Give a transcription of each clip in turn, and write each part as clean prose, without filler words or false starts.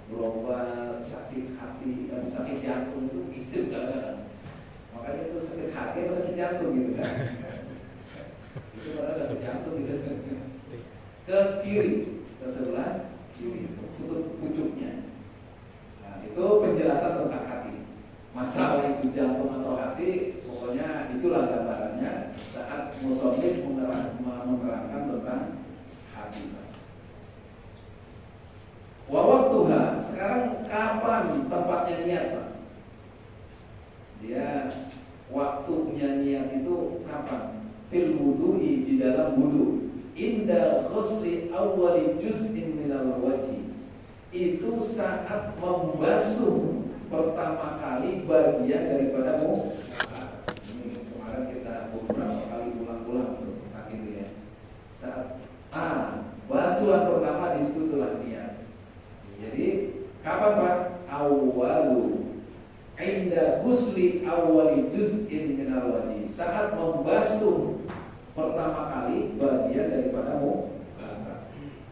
berobat sakit hati dan sakit jantung itu gitu kadang-kadang. Makanya itu sakit hati atau sakit jantung gitu kan? Itu pada sakit jantung gitu. Ke kiri, ke sebelah kiri, tutup pucuknya. Nah, itu penjelasan tentang hati. Masalah itu jantung atau hati, pokoknya itulah gambarannya saat musonif menerangkan tentang hati. Wa waktuha, sekarang kapan tempatnya niat, Pak? Dia waktunya niat itu kapan? Fil wudu'i, di dalam wudu. Inda ghusli awwali juz'in minal wajhi. Itu saat membasuh pertama kali bagian daripada muka. Ini kemarin kita beberapa kali ulang-ulang tentang itu ya. Saat basuhan pertama di situ telah niat. Jadi kapan Pak? Awalu inda ghusli awwali juz'in minal wajhi. Saat membasuh pertama kali bagian daripada muka.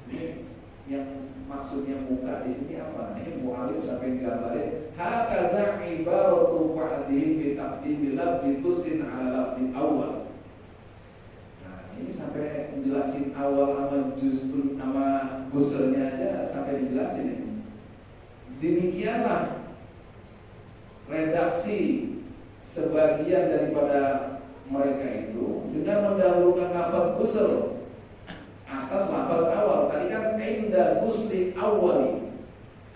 Ini yang maksudnya muka di sini apa? Ini mu'alif sampai gambarnya hakadha ibaratu ba'dihim bi taqdimil lafzi tusin ala lafzi awal. Nah, ini sampai menjelasin awal sama juz'un sama guselnya aja sampai dijelasin ini. Demikianlah redaksi sebagian daripada mereka itu dengan mendahulukan lafaz gusel atas lafaz awal. Tadi kan inda ghusli awwali.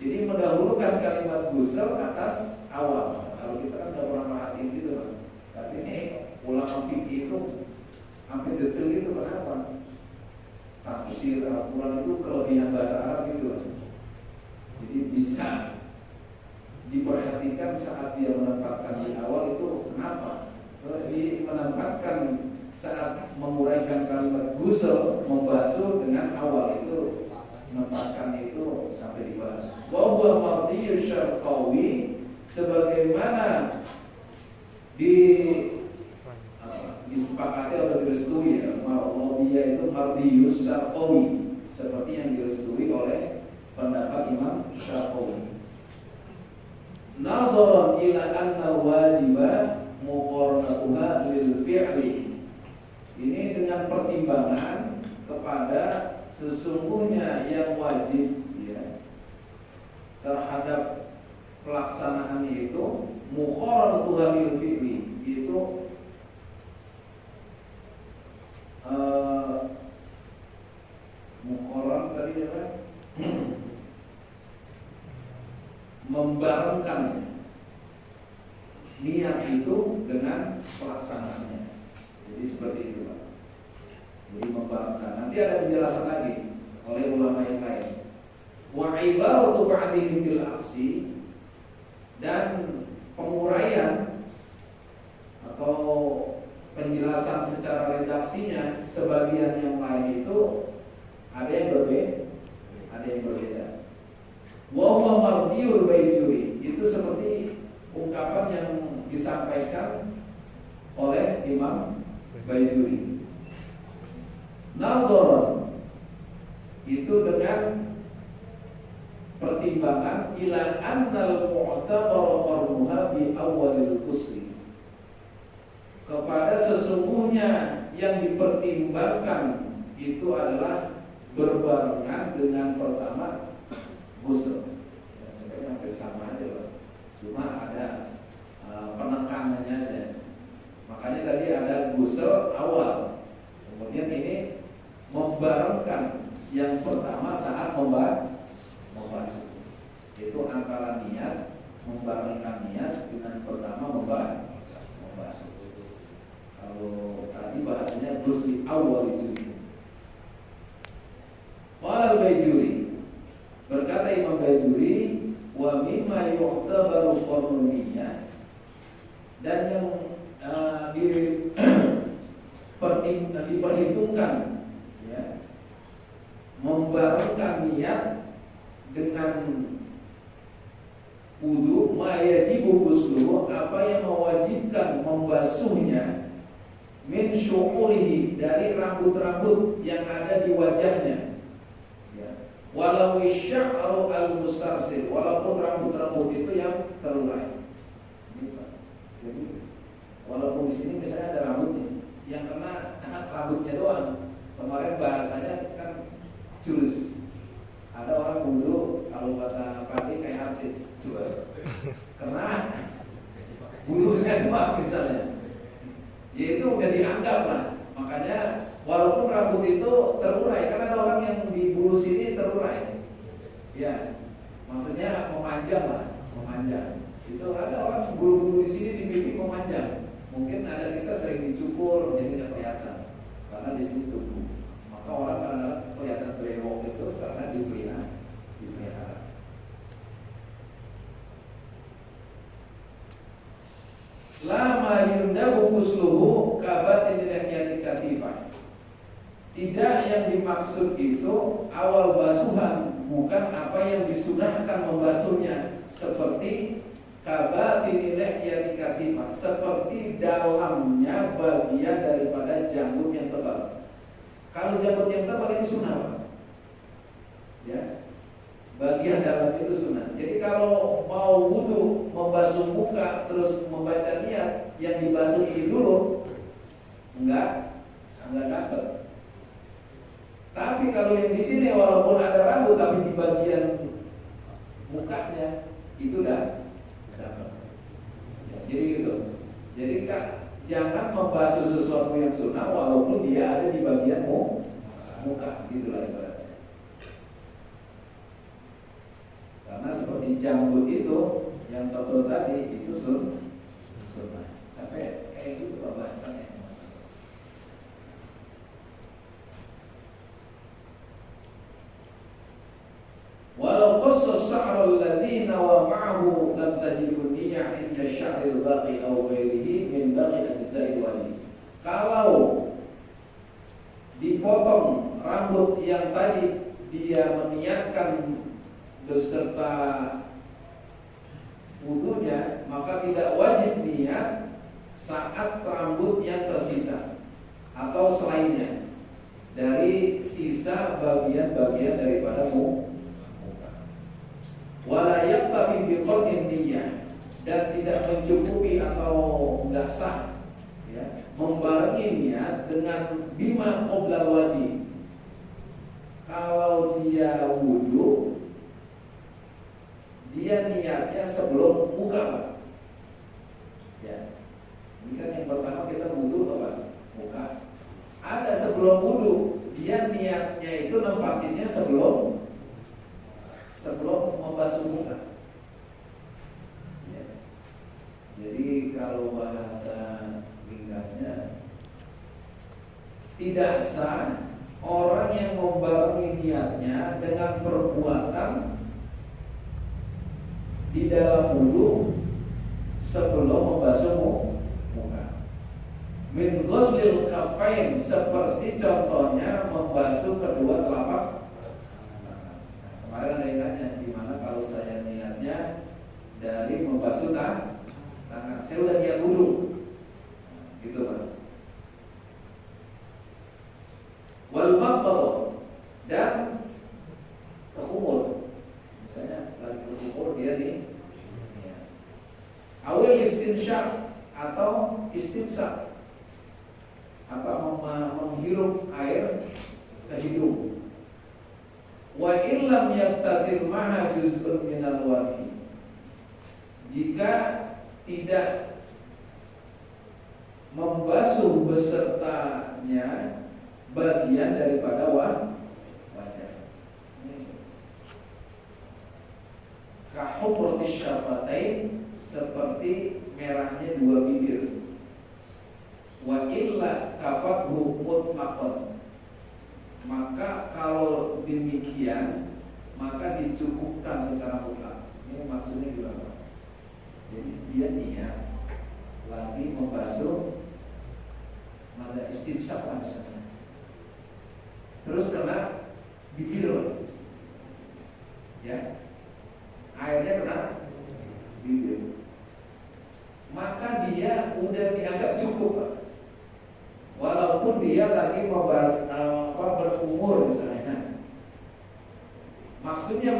Jadi mendahulukan kalimat gusel atas awal. Kalau kita kan nggak pernah merhatiin gitu kan. Tapi ini ulama fikih itu hampir detail gitu. Kenapa? Tafsir Al-Quran itu kelebihan bahasa Arab gitu kan. Jadi bisa diperhatikan saat dia menempatkan di awal itu kenapa? Dia menempatkan saat menguraikan kalimat gusel membasuh dengan awal itu menempatkan itu sampai dibahas. Wa huwa mardiyyu syarqawi, sebagaimana disepakati atau direstui ya. Mardiyya itu mardiyyu syarqawi, seperti yang direstui oleh pendapat Imam Syafi'i. Nazaran ila anna wajiba muqaranatuha lil fi'li. Ini dengan pertimbangan kepada sesungguhnya yang wajib ya terhadap pelaksanaannya itu muqaranatuha lil fi'li, itu muqaran tadi apa? Membarengkan niat itu dengan pelaksanaannya. Jadi seperti itu Pak. Jadi membarengkan. Nanti ada penjelasan lagi oleh ulama yang lain. Wa ibaratu ba'dihim bil aksi, dan penguraian atau penjelasan secara redaksinya sebagian yang lain itu ada yang berbeda. Wa huwa mardiyul baijuri, itu seperti ungkapan yang disampaikan oleh Imam Baijuri. Nadharan, itu dengan pertimbangan ila annal mu'tabara qarnuha bi awwalil ghusli, kepada sesungguhnya yang dipertimbangkan itu adalah berbarengan dengan pertama ghusl. Ya, sebenarnya hampir sama aja Pak. Cuma ada penekanannya aja. Makanya tadi ada ghusl awal. Kemudian ini membarengkan yang pertama saat membasuh. Itu antara niat, membarengkan niat dengan pertama membasuh. Kalau tadi bahasanya ghusl awal itu. Qala al-Baijuri, berkata Imam Baijuri, wa mimma yu'tabaru qarniyah, dan yang diperhitungkan ya, membarengkan niat dengan wudu, ma yajibu ghusluhu, apa yang mewajibkan membasuhnya, min syu'urihi, dari rambut-rambut yang ada di wajahnya ya. Walau sya'ru al-mustarsil, walaupun rambut-rambut itu yang terurai. Jadi walaupun di sini misalnya ada rambutnya, yang kena rambutnya doang. Kemarin bahasanya kan jurus. Ada orang dulu kalau kata Padi kayak artis, karena bulunya doang misalnya, ya itu udah dianggap lah. Makanya walaupun rambut itu terurai, karena ada orang yang di bulu sini terurai, ya maksudnya memanjang lah, memanjang. Itu ada orang bulu-bulu di sini di pipi memanjang. Mungkin ada kita sering dicukur jadi nggak kelihatan karena di sini tumbuh. Maka orang kadang-kadang kelihatan brewok itu karena dipelihara. Lama yundabu husluhu kabatin ilahyati katifah. Tidak yang dimaksud itu awal basuhan, bukan apa yang disunahkan membasuhnya, seperti kabatin ilahyati katifah, seperti dalamnya bagian daripada janggut yang tebal. Kalau janggut yang tebal ini sunnah, Pak. Ya, bagian dalam itu sunnah. Jadi kalau mau wudu, membasuh muka, terus membaca niat, yang dibasuh ini dulu, enggak dapat. Tapi kalau yang di sini walaupun ada rambut, tapi di bagian mukanya itu udah dapat. Ya, jadi gitu. Jadi Kak, jangan membasuh sesuatu yang sunnah walaupun dia ada di bagian muka, gitulah ibaratnya. Karena seperti janggut itu yang tebal tadi itu sunnah. Sampai kayak gitu bahasanya. Walau khusus sa'rul ladina wa ma'ahu lam tajidu niyyah inda sya'ril baqi aw ghairihi min baqi ajza'il wajhi. Kalau dipotong rambut yang tadi dia meniatkan beserta wudunya, maka tidak wajib niat saat rambut yang tersisa atau selainnya dari sisa bagian-bagian daripada muka. Wala yaktafi biqadrin niyyah, dan tidak mencukupi atau enggak sah ya, membarengi niat dengan bima qoblal wajib. Kalau dia wudu, dia niatnya sebelum muka, Pak. Ya. Ini kan yang pertama kita wudu apa? Muka. Ada sebelum wudu, dia niatnya itu nempatinnya sebelum membasuh muka. Ya. Jadi kalau bahasa ringkasnya, tidak sah orang yang membarengi niatnya dengan perbuatan di dalam wudu sebelum membasuh muka. Min ghuslil kafain, seperti contohnya membasuh kedua telapak. Kemarin ada yang nanya, gimana kalau saya niatnya dari membasuh tangan? Saya udah niat wudu, gitu Pak. Wal maqbad, dan kekumur. Misalnya lagi kekumur dia nih. Awal istinsyaq atau istinsak, apa menghirup air ke hidung. Wa illam yaktasil maha juz'un minal wajhi, jika tidak membasuh besertanya bagian daripada wajah. Kahumratis syafatain, seperti merahnya dua bibir. Wa illa kafathu mutlaqan, maka kalau demikian maka dicukupkan secara mutlak. Ini maksudnya gimana? Jadi dia niat lagi membasuh mata istinsak misalnya, terus kena bibir, ya, airnya kena bibir, maka dia udah dianggap cukup, walaupun dia lagi berkumur misalnya. Maksudnya